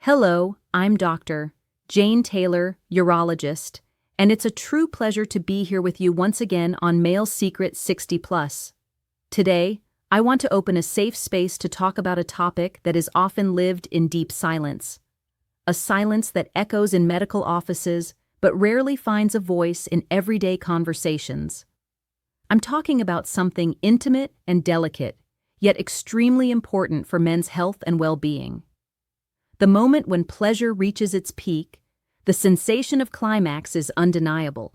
Hello, I'm Dr. Jane Taylor, urologist, and it's a true pleasure to be here with you once again on Male Secret 60 Plus. Today, I want to open a safe space to talk about a topic that is often lived in deep silence. A silence that echoes in medical offices but rarely finds a voice in everyday conversations. I'm talking about something intimate and delicate, yet extremely important for men's health and well-being. The moment when pleasure reaches its peak, the sensation of climax is undeniable.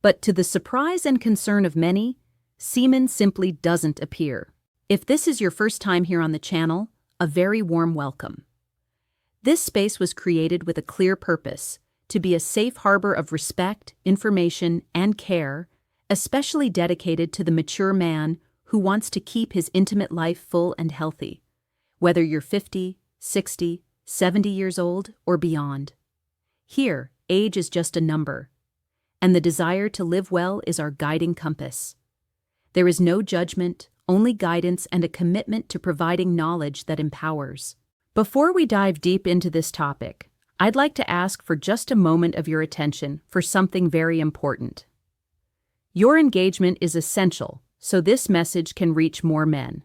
But to the surprise and concern of many, semen simply doesn't appear. If this is your first time here on the channel, a very warm welcome. This space was created with a clear purpose, to be a safe harbor of respect, information, and care, especially dedicated to the mature man who wants to keep his intimate life full and healthy, whether you're 50, 60, 70 years old, or beyond. Here, age is just a number, and the desire to live well is our guiding compass. There is no judgment, only guidance and a commitment to providing knowledge that empowers. Before we dive deep into this topic, I'd like to ask for just a moment of your attention for something very important. Your engagement is essential so this message can reach more men.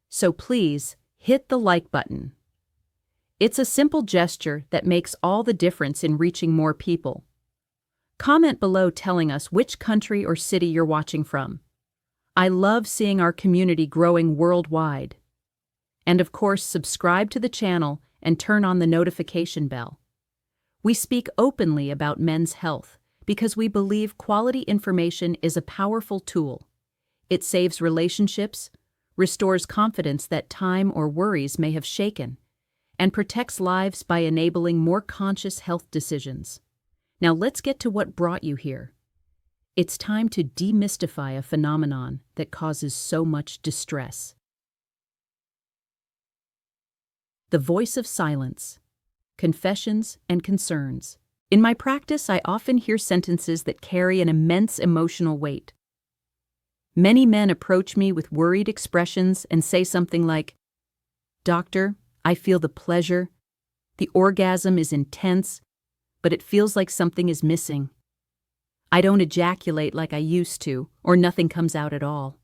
So please, hit the like button. It's a simple gesture that makes all the difference in reaching more people. Comment below telling us which country or city you're watching from. I love seeing our community growing worldwide. And of course, subscribe to the channel and turn on the notification bell. We speak openly about men's health because we believe quality information is a powerful tool. It saves relationships, restores confidence that time or worries may have shaken, and protects lives by enabling more conscious health decisions. Now let's get to what brought you here. It's time to demystify a phenomenon that causes so much distress. The voice of silence, confessions, and concerns. In my practice, I often hear sentences that carry an immense emotional weight. Many men approach me with worried expressions and say something like, "Doctor, I feel the pleasure. The orgasm is intense, but it feels like something is missing. I don't ejaculate like I used to, or nothing comes out at all."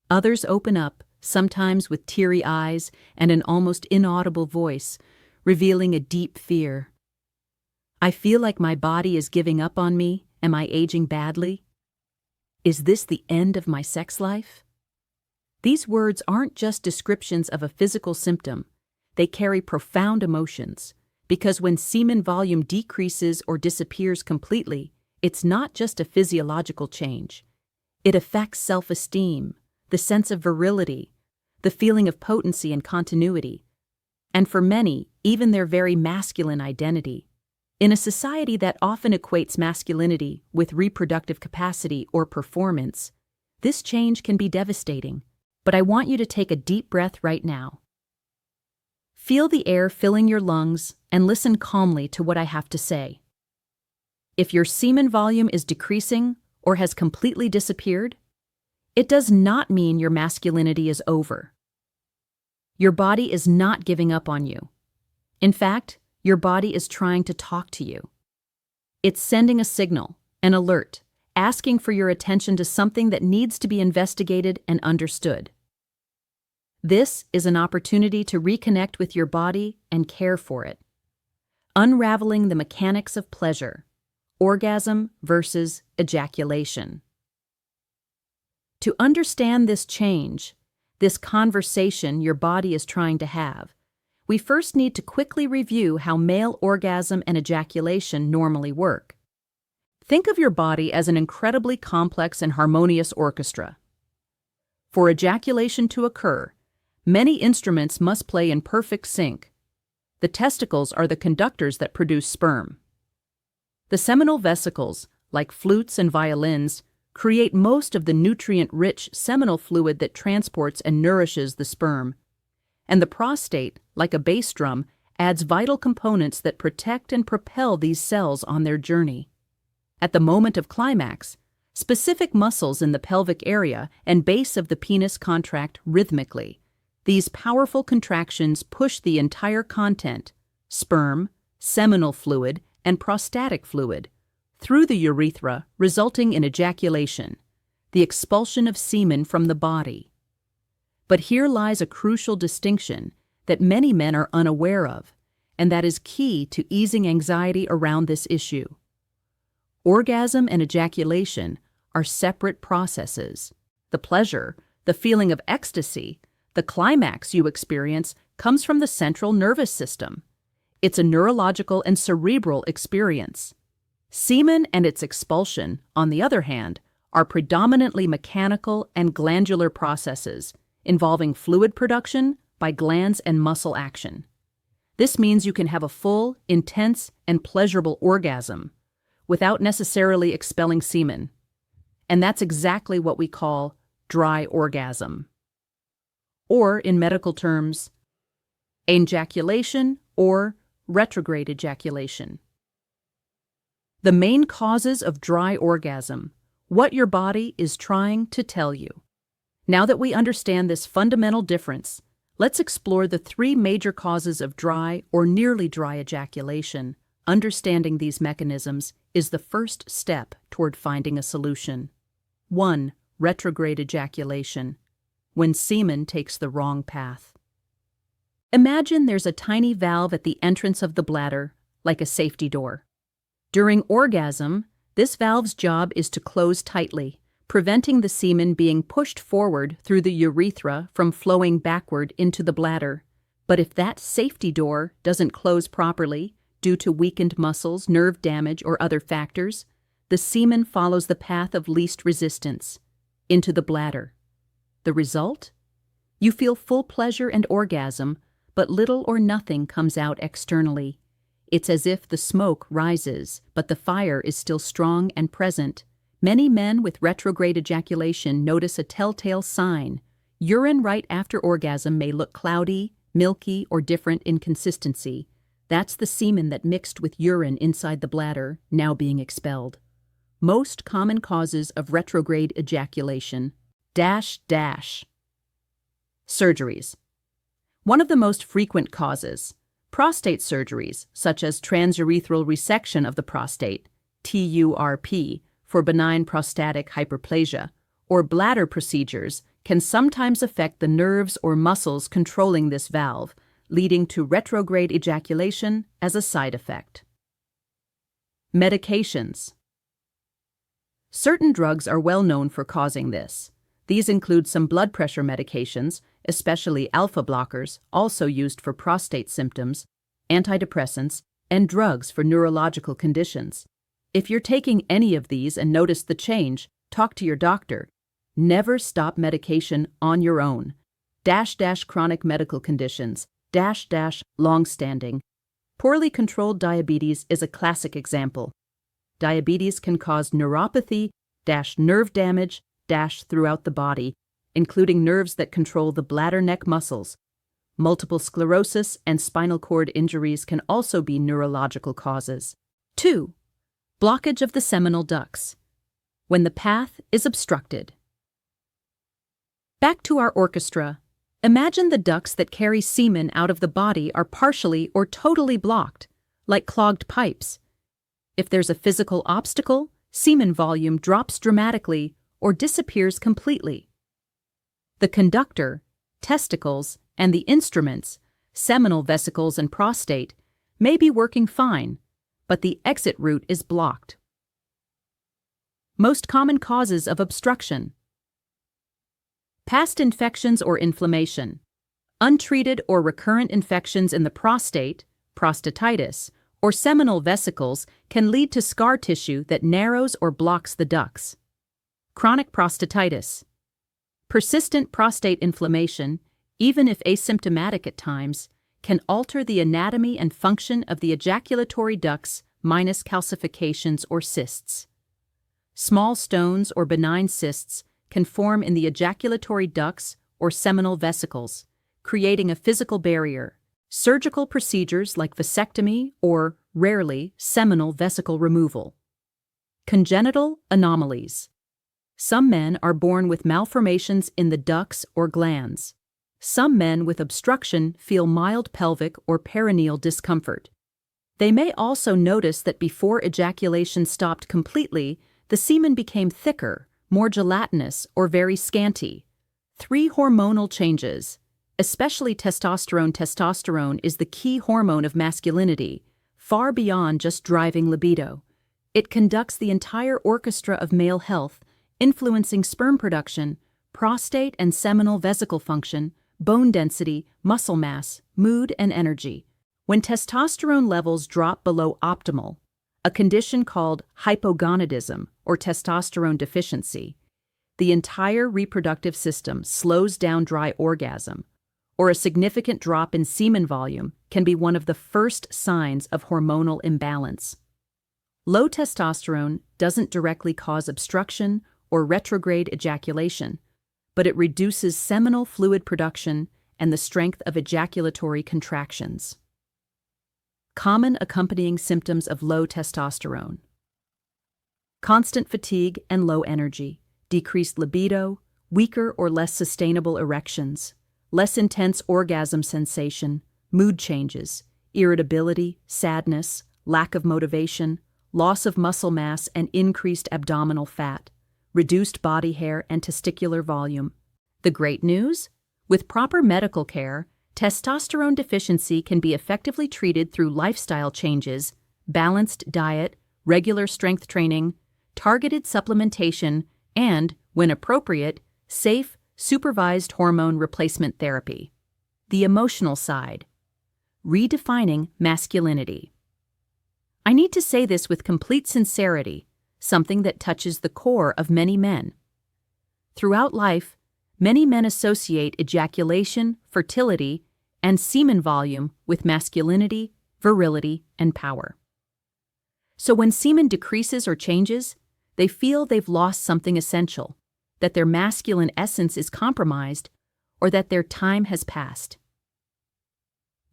Others open up, sometimes with teary eyes and an almost inaudible voice, revealing a deep fear. "I feel like my body is giving up on me. Am I aging badly? Is this the end of my sex life?" These words aren't just descriptions of a physical symptom. They carry profound emotions, because when semen volume decreases or disappears completely, it's not just a physiological change. It affects self-esteem, the sense of virility, the feeling of potency and continuity, and for many, even their very masculine identity. In a society that often equates masculinity with reproductive capacity or performance, this change can be devastating. But I want you to take a deep breath right now. Feel the air filling your lungs and listen calmly to what I have to say. If your semen volume is decreasing or has completely disappeared, it does not mean your masculinity is over. Your body is not giving up on you. In fact, your body is trying to talk to you. It's sending a signal, an alert, asking for your attention to something that needs to be investigated and understood. This is an opportunity to reconnect with your body and care for it. Unraveling the mechanics of pleasure, orgasm versus ejaculation. To understand this change, this conversation your body is trying to have, we first need to quickly review how male orgasm and ejaculation normally work. Think of your body as an incredibly complex and harmonious orchestra. For ejaculation to occur, many instruments must play in perfect sync. The testicles are the conductors that produce sperm. The seminal vesicles, like flutes and violins, create most of the nutrient-rich seminal fluid that transports and nourishes the sperm. And the prostate, like a bass drum, adds vital components that protect and propel these cells on their journey. At the moment of climax, specific muscles in the pelvic area and base of the penis contract rhythmically. These powerful contractions push the entire content, sperm, seminal fluid, and prostatic fluid, through the urethra, resulting in ejaculation, the expulsion of semen from the body. But here lies a crucial distinction that many men are unaware of, and that is key to easing anxiety around this issue. Orgasm and ejaculation are separate processes. The pleasure, the feeling of ecstasy, the climax you experience comes from the central nervous system. It's a neurological and cerebral experience. Semen and its expulsion, on the other hand, are predominantly mechanical and glandular processes involving fluid production by glands and muscle action. This means you can have a full, intense, and pleasurable orgasm without necessarily expelling semen. And that's exactly what we call dry orgasm. Or, in medical terms, ejaculation or retrograde ejaculation. The main causes of dry orgasm, what your body is trying to tell you. Now that we understand this fundamental difference, let's explore the three major causes of dry or nearly dry ejaculation. Understanding these mechanisms is the first step toward finding a solution. 1. Retrograde ejaculation, when semen takes the wrong path. Imagine there's a tiny valve at the entrance of the bladder, like a safety door. During orgasm, this valve's job is to close tightly, preventing the semen being pushed forward through the urethra from flowing backward into the bladder. But if that safety door doesn't close properly, due to weakened muscles, nerve damage, or other factors, the semen follows the path of least resistance, into the bladder. The result? You feel full pleasure and orgasm, but little or nothing comes out externally. It's as if the smoke rises, but the fire is still strong and present. Many men with retrograde ejaculation notice a telltale sign. Urine right after orgasm may look cloudy, milky, or different in consistency. That's the semen that mixed with urine inside the bladder, now being expelled. Most common causes of retrograde ejaculation. Surgeries. One of the most frequent causes. Prostate surgeries, such as transurethral resection of the prostate, TURP, for benign prostatic hyperplasia, or bladder procedures, can sometimes affect the nerves or muscles controlling this valve, leading to retrograde ejaculation as a side effect. Medications. Certain drugs are well known for causing this. These include some blood pressure medications, especially alpha blockers, also used for prostate symptoms, antidepressants, and drugs for neurological conditions. If you're taking any of these and notice the change, talk to your doctor. Never stop medication on your own. Chronic medical conditions. Long-standing. Poorly controlled diabetes is a classic example. Diabetes can cause neuropathy, nerve damage, throughout the body, including nerves that control the bladder-neck muscles. Multiple sclerosis and spinal cord injuries can also be neurological causes. 2. Blockage of the seminal ducts, when the path is obstructed. Back to our orchestra. Imagine the ducts that carry semen out of the body are partially or totally blocked, like clogged pipes. If there's a physical obstacle, semen volume drops dramatically or disappears completely. The conductor, testicles, and the instruments, seminal vesicles and prostate, may be working fine, but the exit route is blocked. Most common causes of obstruction. Past infections or inflammation. Untreated or recurrent infections in the prostate, prostatitis, or seminal vesicles can lead to scar tissue that narrows or blocks the ducts. Chronic prostatitis. Persistent prostate inflammation, even if asymptomatic at times, can alter the anatomy and function of the ejaculatory ducts minus calcifications or cysts. Small stones or benign cysts can form in the ejaculatory ducts or seminal vesicles, creating a physical barrier. Surgical procedures like vasectomy or, rarely, seminal vesicle removal. Congenital anomalies. Some men are born with malformations in the ducts or glands. Some men with obstruction feel mild pelvic or perineal discomfort. They may also notice that before ejaculation stopped completely, the semen became thicker, more gelatinous, or very scanty. 3 hormonal changes. Especially testosterone. Testosterone is the key hormone of masculinity, far beyond just driving libido. It conducts the entire orchestra of male health, influencing sperm production, prostate and seminal vesicle function, bone density, muscle mass, mood, and energy. When testosterone levels drop below optimal, a condition called hypogonadism or testosterone deficiency, the entire reproductive system slows down. Dry orgasm, or a significant drop in semen volume, can be one of the first signs of hormonal imbalance. Low testosterone doesn't directly cause obstruction or retrograde ejaculation, but it reduces seminal fluid production and the strength of ejaculatory contractions. Common accompanying symptoms of low testosterone: constant fatigue and low energy, decreased libido, weaker or less sustainable erections, less intense orgasm sensation, mood changes, irritability, sadness, lack of motivation, loss of muscle mass and increased abdominal fat, reduced body hair and testicular volume. The great news? With proper medical care, testosterone deficiency can be effectively treated through lifestyle changes, balanced diet, regular strength training, targeted supplementation, and, when appropriate, safe, supervised hormone replacement therapy. The emotional side. Redefining masculinity. I need to say this with complete sincerity, something that touches the core of many men. Throughout life, many men associate ejaculation, fertility, and semen volume with masculinity, virility, and power. So when semen decreases or changes, they feel they've lost something essential, that their masculine essence is compromised, or that their time has passed.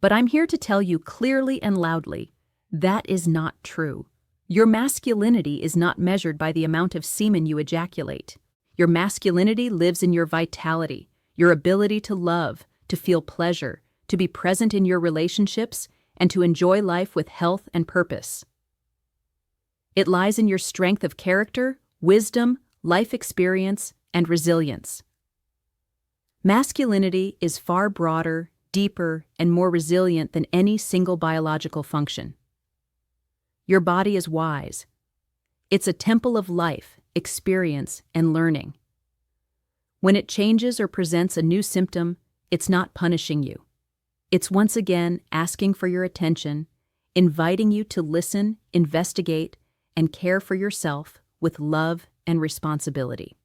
But I'm here to tell you clearly and loudly, that is not true. Your masculinity is not measured by the amount of semen you ejaculate. Your masculinity lives in your vitality, your ability to love, to feel pleasure, to be present in your relationships, and to enjoy life with health and purpose. It lies in your strength of character, wisdom, life experience, and resilience. Masculinity is far broader, deeper, and more resilient than any single biological function. Your body is wise. It's a temple of life, experience, and learning. When it changes or presents a new symptom, it's not punishing you. It's once again asking for your attention, inviting you to listen, investigate, and care for yourself with love and responsibility.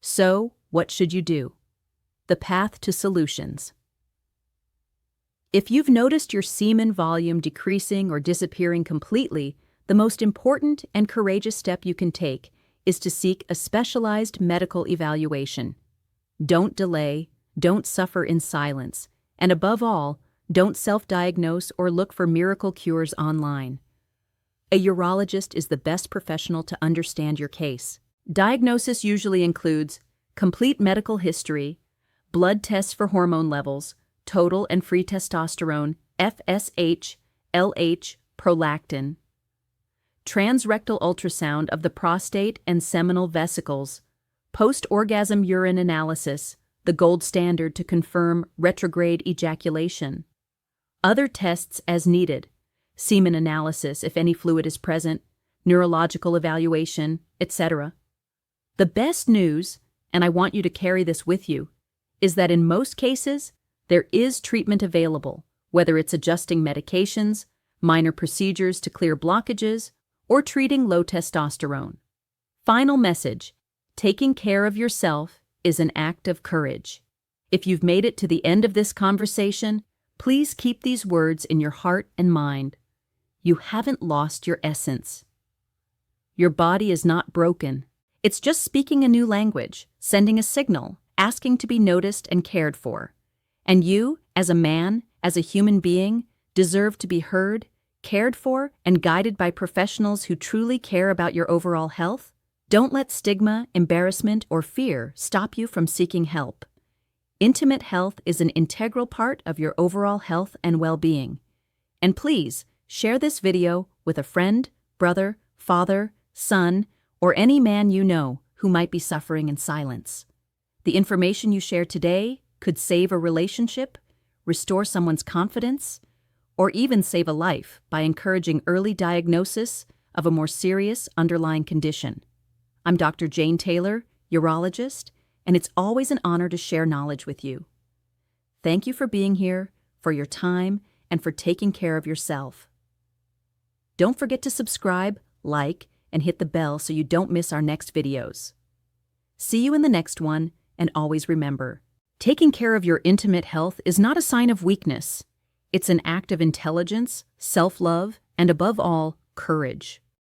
So, what should you do? The path to solutions. If you've noticed your semen volume decreasing or disappearing completely, the most important and courageous step you can take is to seek a specialized medical evaluation. Don't delay, don't suffer in silence, and above all, don't self-diagnose or look for miracle cures online. A urologist is the best professional to understand your case. Diagnosis usually includes complete medical history, blood tests for hormone levels, total and free testosterone, FSH, LH, prolactin, transrectal ultrasound of the prostate and seminal vesicles, post-orgasm urine analysis, the gold standard to confirm retrograde ejaculation, other tests as needed, semen analysis if any fluid is present, neurological evaluation, etc. The best news, and I want you to carry this with you, is that in most cases, there is treatment available, whether it's adjusting medications, minor procedures to clear blockages, or treating low testosterone. Final message: taking care of yourself is an act of courage. If you've made it to the end of this conversation, please keep these words in your heart and mind. You haven't lost your essence. Your body is not broken. It's just speaking a new language, sending a signal, asking to be noticed and cared for. And you, as a man, as a human being, deserve to be heard, cared for, and guided by professionals who truly care about your overall health. Don't let stigma, embarrassment, or fear stop you from seeking help. Intimate health is an integral part of your overall health and well-being. And please, share this video with a friend, brother, father, son, or any man you know who might be suffering in silence. The information you share today could save a relationship, restore someone's confidence, or even save a life by encouraging early diagnosis of a more serious underlying condition. I'm Dr. Jane Taylor, urologist, and it's always an honor to share knowledge with you. Thank you for being here, for your time, and for taking care of yourself. Don't forget to subscribe, like, and hit the bell so you don't miss our next videos. See you in the next one, and always remember, taking care of your intimate health is not a sign of weakness. It's an act of intelligence, self-love, and above all, courage.